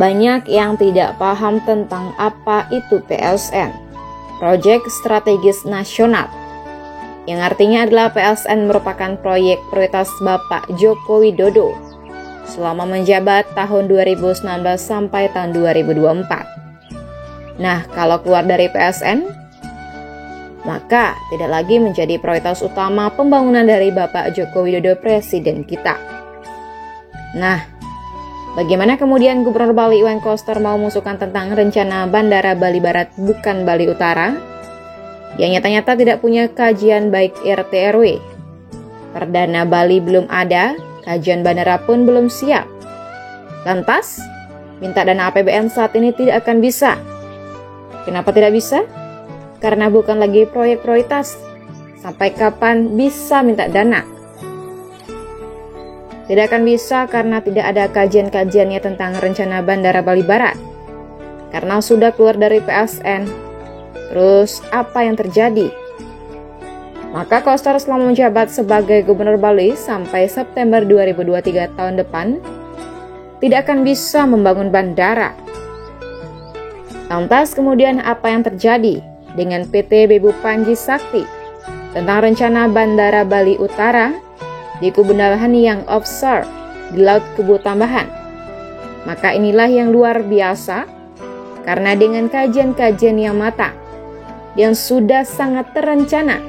Banyak yang tidak paham tentang apa itu PSN, Proyek Strategis Nasional, yang artinya adalah PSN merupakan proyek prioritas Bapak Joko Widodo selama menjabat tahun 2019 sampai tahun 2024. Nah, kalau keluar dari PSN, maka tidak lagi menjadi prioritas utama pembangunan dari Bapak Joko Widodo Presiden kita. Nah, bagaimana kemudian Gubernur Bali Iwan Koster mau mengusulkan tentang rencana Bandara Bali Barat bukan Bali Utara, yang nyata-nyata tidak punya kajian baik RT RW. Perdana Bali belum ada, kajian bandara pun belum siap. Lantas, minta dana APBN saat ini tidak akan bisa. Kenapa tidak bisa? Karena bukan lagi proyek prioritas. Sampai kapan bisa minta dana? Tidak akan bisa karena tidak ada kajian-kajiannya tentang rencana Bandara Bali Barat. Karena sudah keluar dari PSN. Terus apa yang terjadi? Maka Koster selama menjabat sebagai Gubernur Bali sampai September 2023 tahun depan tidak akan bisa membangun bandara. Lantas kemudian apa yang terjadi dengan PT Bebu Panji Sakti tentang rencana Bandara Bali Utara di Kubundahan yang offshore di Laut Kubu Tambahan? Maka inilah yang luar biasa, karena dengan kajian-kajian yang matang, yang sudah sangat terencana,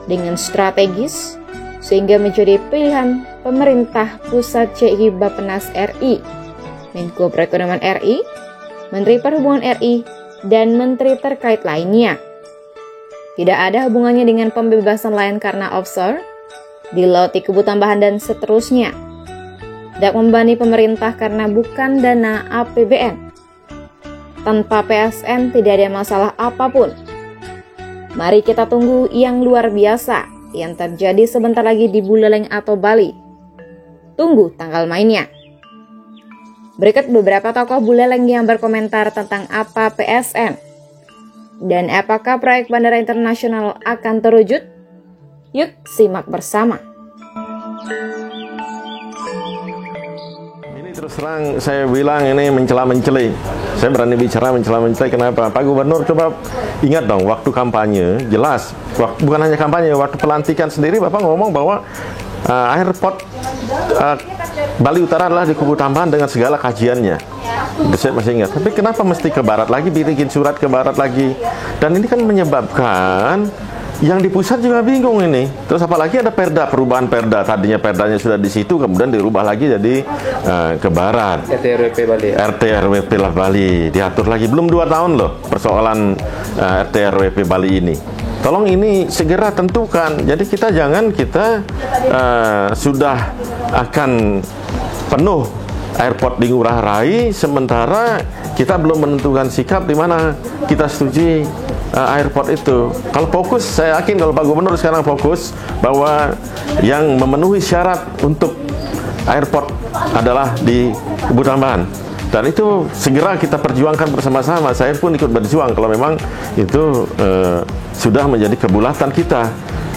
dengan strategis, sehingga menjadi pilihan pemerintah pusat CI Bappenas RI, Menko Perekonomian RI, Menteri Perhubungan RI, dan menteri terkait lainnya. Tidak ada hubungannya dengan pembebasan lahan karena offshore, di Laut Kubu Tambahan dan seterusnya. Tidak membebani pemerintah karena bukan dana APBN. Tanpa PSN tidak ada masalah apapun. Mari kita tunggu yang luar biasa yang terjadi sebentar lagi di Buleleng atau Bali. Tunggu tanggal mainnya. Berikut beberapa tokoh Buleleng yang berkomentar tentang apa PSN dan apakah proyek bandara internasional akan terwujud. Yuk simak bersama. Ini terus terang saya bilang ini mencela-menceli. Saya berani bicara mencela-menceli. Kenapa? Pak Gubernur coba ingat dong, waktu kampanye jelas, bukan hanya kampanye, waktu pelantikan sendiri Bapak ngomong bahwa airport Bali Utara adalah di Kubu Tambahan dengan segala kajiannya. Saya masih ingat. Tapi kenapa mesti ke barat lagi, bikin surat ke barat lagi? Dan ini kan menyebabkan yang di pusat juga bingung ini. Terus apalagi ada perda, perubahan perda. Tadinya perdanya sudah di situ, kemudian dirubah lagi jadi ke barat. RT Bali. RT RWP Bali diatur lagi. Belum 2 tahun loh persoalan RT RWP Bali ini. Tolong ini segera tentukan. Jadi kita sudah akan penuh airport di Ngurah Rai, sementara kita belum menentukan sikap di mana kita setuju airport itu. Kalau fokus, saya yakin kalau Pak Gubernur sekarang fokus bahwa yang memenuhi syarat untuk airport adalah di Kubu Tambahan. Dan itu segera kita perjuangkan bersama-sama. Saya pun ikut berjuang kalau memang itu sudah menjadi kebulatan kita.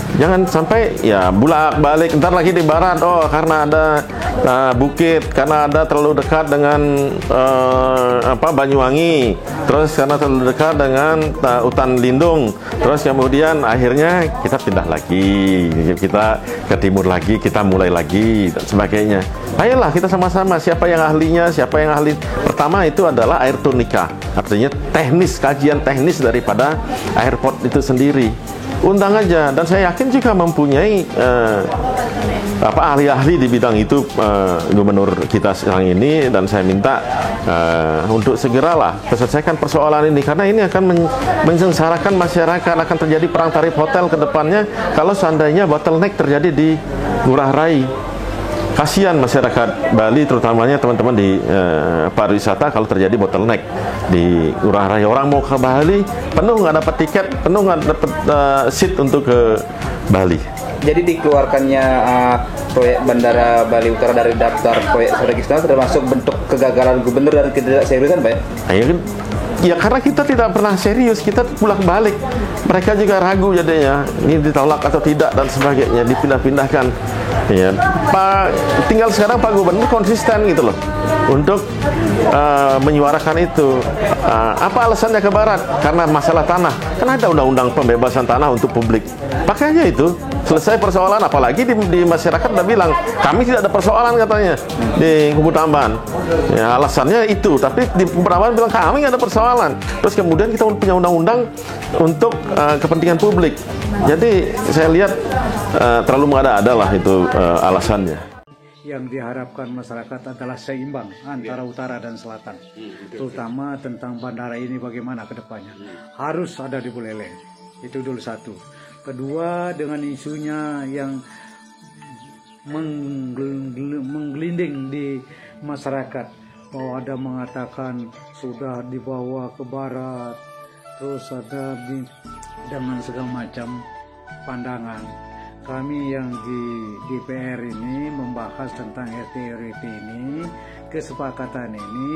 Jangan sampai ya bulak-balik ntar lagi di barat, oh karena ada bukit, karena ada terlalu dekat dengan Banyuwangi, terus karena terlalu dekat dengan hutan lindung, terus kemudian akhirnya kita pindah lagi, kita ke timur lagi, kita mulai lagi dan sebagainya. Ayolah kita sama-sama, siapa yang ahlinya, siapa yang ahli. Pertama itu adalah airtunika, artinya teknis, kajian teknis daripada airport itu sendiri. Undang aja, dan saya yakin juga mempunyai ahli-ahli di bidang itu Gubernur kita sekarang ini, dan saya minta untuk segeralah selesaikan persoalan ini, karena ini akan mensengsarakan masyarakat. Akan terjadi perang tarif hotel ke depannya kalau seandainya bottleneck terjadi di Ngurah Rai. Kasihan masyarakat Bali, terutamanya teman-teman di pariwisata, kalau terjadi bottleneck di Ngurah Rai. Orang mau ke Bali penuh, nggak dapat tiket, penuh nggak dapat seat untuk ke Bali. Jadi dikeluarkannya proyek Bandara Bali Utara dari daftar proyek strategis nasional termasuk bentuk kegagalan gubernur dan ketidakseriusan, Pak? Ayo kan Ya karena kita tidak pernah serius, kita pulang balik. Mereka juga ragu jadinya, ini ditolak atau tidak dan sebagainya, dipindah-pindahkan. Ya, tinggal sekarang Pak Gubernur konsisten gitu loh untuk menyuarakan itu. Apa alasannya ke Barat? Karena masalah tanah. Kan ada undang-undang pembebasan tanah untuk publik. Pakai aja itu, selesai persoalan. Apalagi di masyarakat udah bilang kami tidak ada persoalan katanya di Kubu Tambahan. Ya, alasannya itu, tapi di Kubu Tambahan bilang kami nggak ada persoalan. Terus kemudian kita punya undang-undang untuk kepentingan publik. Jadi saya lihat terlalu mengada-ada lah itu alasannya. Yang diharapkan masyarakat adalah seimbang antara utara dan selatan, terutama tentang bandara ini bagaimana ke depannya. Harus ada di Buleleng, itu dulu satu. Kedua, dengan isunya yang menggelinding di masyarakat, bahwa ada mengatakan sudah dibawa ke barat, terus ada dengan segala macam pandangan. Kami yang di DPR ini membahas tentang RT-RT ini, kesepakatan ini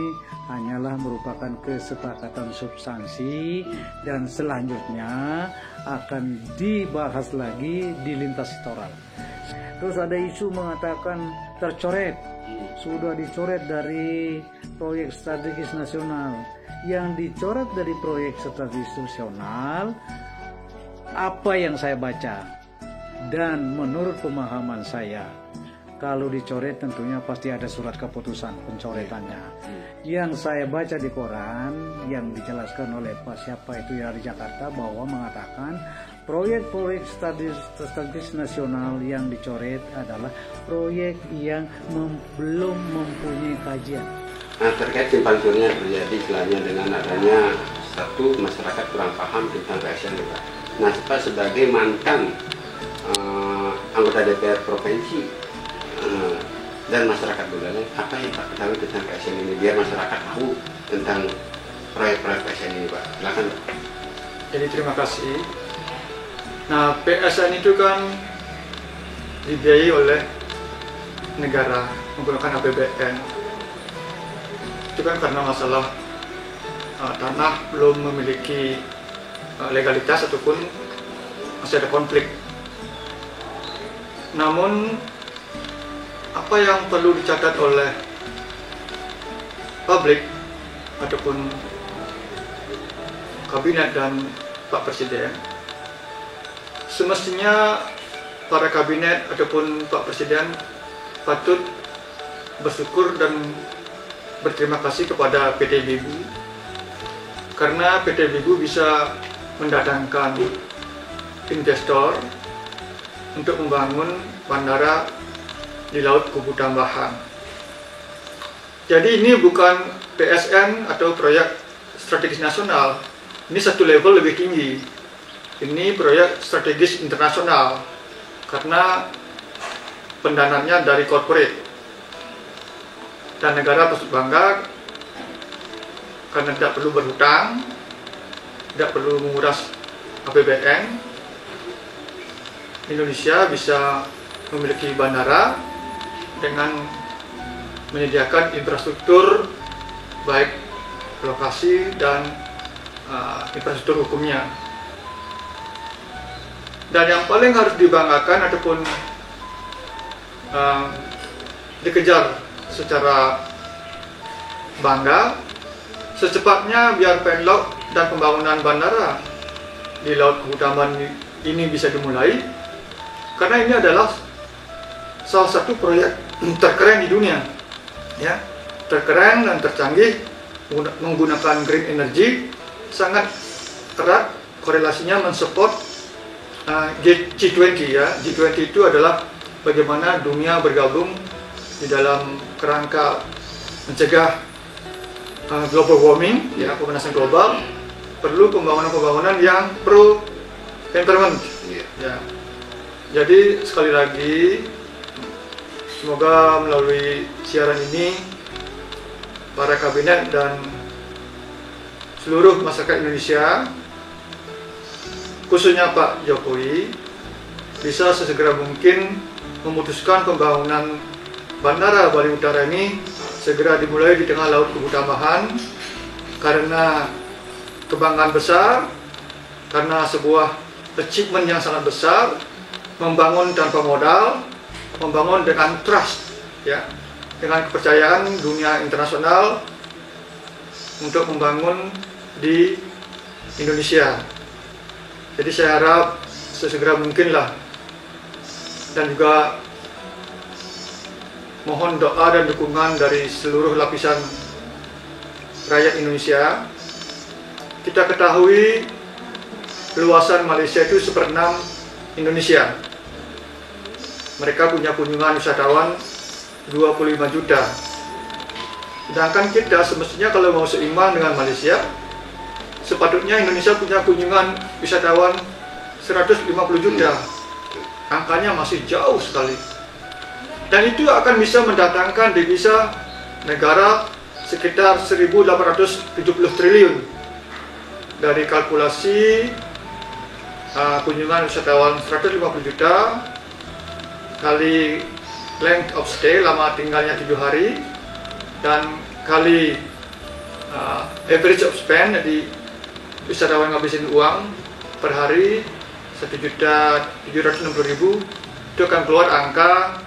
hanyalah merupakan kesepakatan substansi dan selanjutnya akan dibahas lagi di lintas sektoral. Terus ada isu mengatakan tercoret, sudah dicoret dari proyek strategis nasional. Yang dicoret dari proyek strategis nasional, apa yang saya baca dan menurut pemahaman saya, kalau dicoret tentunya pasti ada surat keputusan pencoretannya. Yang saya baca di koran yang dijelaskan oleh Pak siapa itu dari Jakarta, bahwa mengatakan proyek-proyek strategis nasional yang dicoret adalah proyek yang belum mempunyai kajian. Nah, terkait simpang siur yang terjadi istilahnya dengan adanya satu masyarakat kurang paham tentang PSN juga. Nah, Pak sebagai mantan anggota DPR provinsi dan masyarakat Buleleng, apa yang Pak ketahui tentang PSN ini biar masyarakat tahu tentang proyek-proyek PSN ini, Pak? Silakan. Jadi terima kasih. Nah, PSN itu kan dibiayai oleh negara menggunakan APBN. Itu kan karena masalah tanah belum memiliki legalitas ataupun masih ada konflik. Namun apa yang perlu dicatat oleh publik ataupun kabinet dan Pak Presiden, semestinya para kabinet ataupun Pak Presiden patut bersyukur dan berterima kasih kepada PT BIBU, karena PT BIBU bisa mendatangkan investor untuk membangun bandara di Laut Kubu Tambahan. Jadi ini bukan PSN atau proyek strategis nasional, ini satu level lebih tinggi. Ini proyek strategis internasional karena pendananya dari corporate, dan negara patut bangga karena tidak perlu berhutang, tidak perlu menguras APBN. Indonesia bisa memiliki bandara dengan menyediakan infrastruktur baik lokasi dan infrastruktur hukumnya. Dan yang paling harus dibanggakan ataupun dikejar secara bangga, secepatnya biar penlok dan pembangunan bandara di Laut Kubu Tambahan ini bisa dimulai, karena ini adalah salah satu proyek terkeren di dunia, ya, terkeren dan tercanggih, menggunakan green energy, sangat erat korelasinya mensupport G20 ya. G20 itu adalah bagaimana dunia bergabung di dalam kerangka mencegah global warming, ya, pemanasan global. Perlu pembangunan yang pro environment, ya. Jadi sekali lagi, semoga melalui siaran ini para kabinet dan seluruh masyarakat Indonesia, khususnya Pak Jokowi, bisa sesegera mungkin memutuskan pembangunan Bandara Bali Utara ini segera dimulai di tengah Laut Kubu Tambahan, karena kebanggaan besar karena sebuah achievement yang sangat besar, membangun tanpa modal, membangun dengan trust, ya, dengan kepercayaan dunia internasional untuk membangun di Indonesia. Jadi saya harap sesegera mungkinlah, dan juga mohon doa dan dukungan dari seluruh lapisan rakyat Indonesia. Kita ketahui luasan Malaysia itu 1/6 Indonesia. Mereka punya kunjungan wisatawan 25 juta. Sedangkan kita semestinya kalau mau seimbang dengan Malaysia, sepatutnya Indonesia punya kunjungan wisatawan 150 juta. Angkanya masih jauh sekali. Dan itu akan bisa mendatangkan devisa negara sekitar 1.870 triliun. Dari kalkulasi kunjungan wisatawan 150 juta kali length of stay, lama tinggalnya 7 hari, dan kali average of spend, jadi wisatawan ngabisin uang per hari 1.760.000, itu akan keluar angka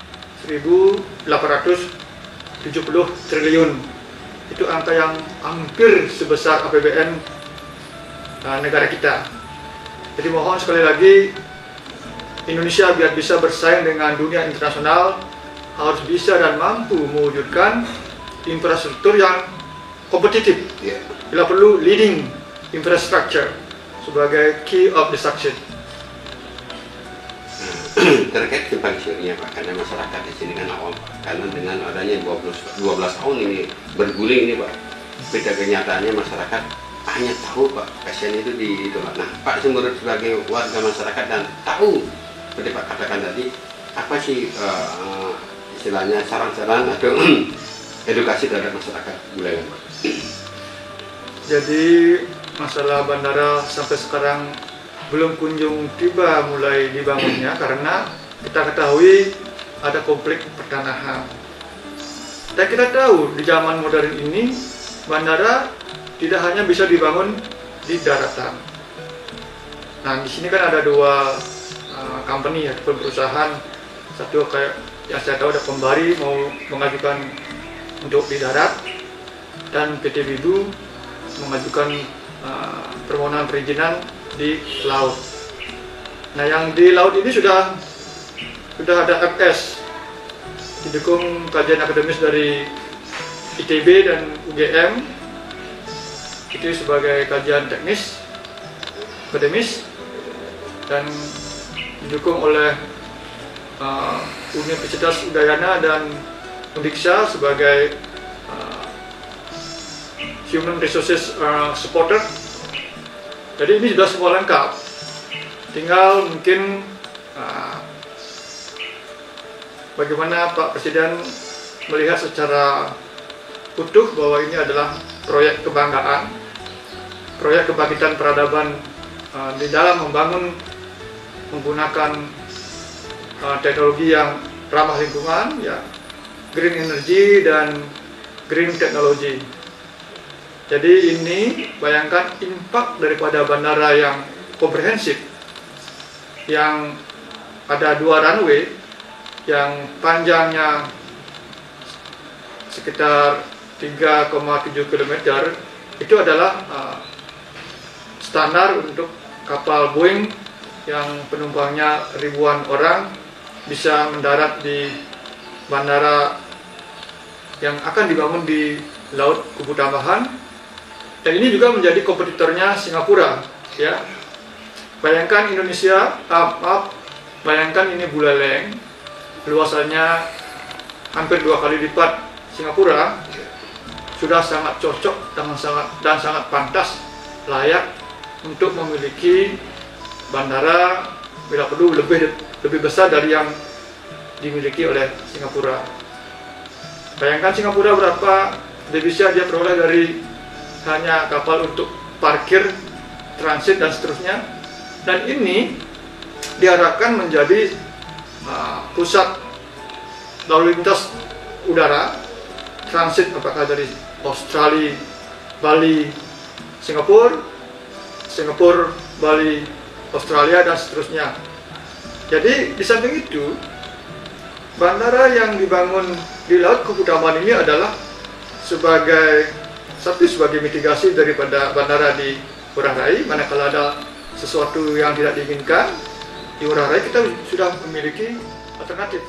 1.870 triliun. Itu angka yang hampir sebesar APBN negara kita. Jadi mohon sekali lagi, Indonesia biar bisa bersaing dengan dunia internasional harus bisa dan mampu mewujudkan infrastruktur yang kompetitif. Bila perlu leading infrastructure sebagai key of the success. Terkait simpang siurnya Pak, karena masyarakat di sini kan awam, karena dengan adanya 12 tahun ini berguling ini Pak, beda kenyataannya masyarakat hanya tahu Pak pasien itu di itu. Nah Pak menurut sebagai warga masyarakat dan tahu seperti Pak katakan tadi, apa sih istilahnya saran-saran atau edukasi terhadap masyarakat wilayah Pak? Jadi masalah bandara sampai sekarang belum kunjung tiba mulai dibangunnya karena kita ketahui ada konflik pertanahan. Dan kita tahu di zaman modern ini bandara tidak hanya bisa dibangun di daratan. Nah, di sini kan ada dua company ya, perusahaan. Satu kayak yang saya tahu ada Pembari mau mengajukan untuk di darat, dan PT Bidu mengajukan permohonan perizinan di laut. Nah, yang di laut ini sudah ada FS, didukung kajian akademis dari ITB dan UGM. Itu sebagai kajian teknis akademis dan didukung oleh Universitas Udayana dan Undiksa sebagai Human Resources Supporter. Jadi ini sudah semua lengkap, tinggal mungkin bagaimana Pak Presiden melihat secara utuh bahwa ini adalah proyek kebanggaan, proyek kebangkitan peradaban di dalam membangun menggunakan teknologi yang ramah lingkungan, ya, green energy dan green technology. Jadi ini bayangkan impak daripada bandara yang komprehensif, yang ada 2 runway, yang panjangnya sekitar 3,7 km, itu adalah standar untuk kapal Boeing yang penumpangnya ribuan orang bisa mendarat di bandara yang akan dibangun di Laut Kubu Tambahan. Dan ini juga menjadi kompetitornya Singapura, ya. Bayangkan bayangkan ini Buleleng, luasannya hampir 2 kali lipat Singapura, sudah sangat cocok dan sangat pantas, layak untuk memiliki bandara bila perlu lebih besar dari yang dimiliki oleh Singapura. Bayangkan Singapura berapa devisa dia peroleh dari hanya kapal untuk parkir, transit dan seterusnya. Dan ini diharapkan menjadi pusat lalu lintas udara transit, apakah dari Australia, Bali, Singapura, Singapura, Bali, Australia, dan seterusnya. Jadi di samping itu, bandara yang dibangun di Laut Kubu Tambahan ini adalah sebagai mitigasi daripada bandara di Ngurah Rai. Manakala ada sesuatu yang tidak diinginkan di Ngurah Rai, kita sudah memiliki alternatif.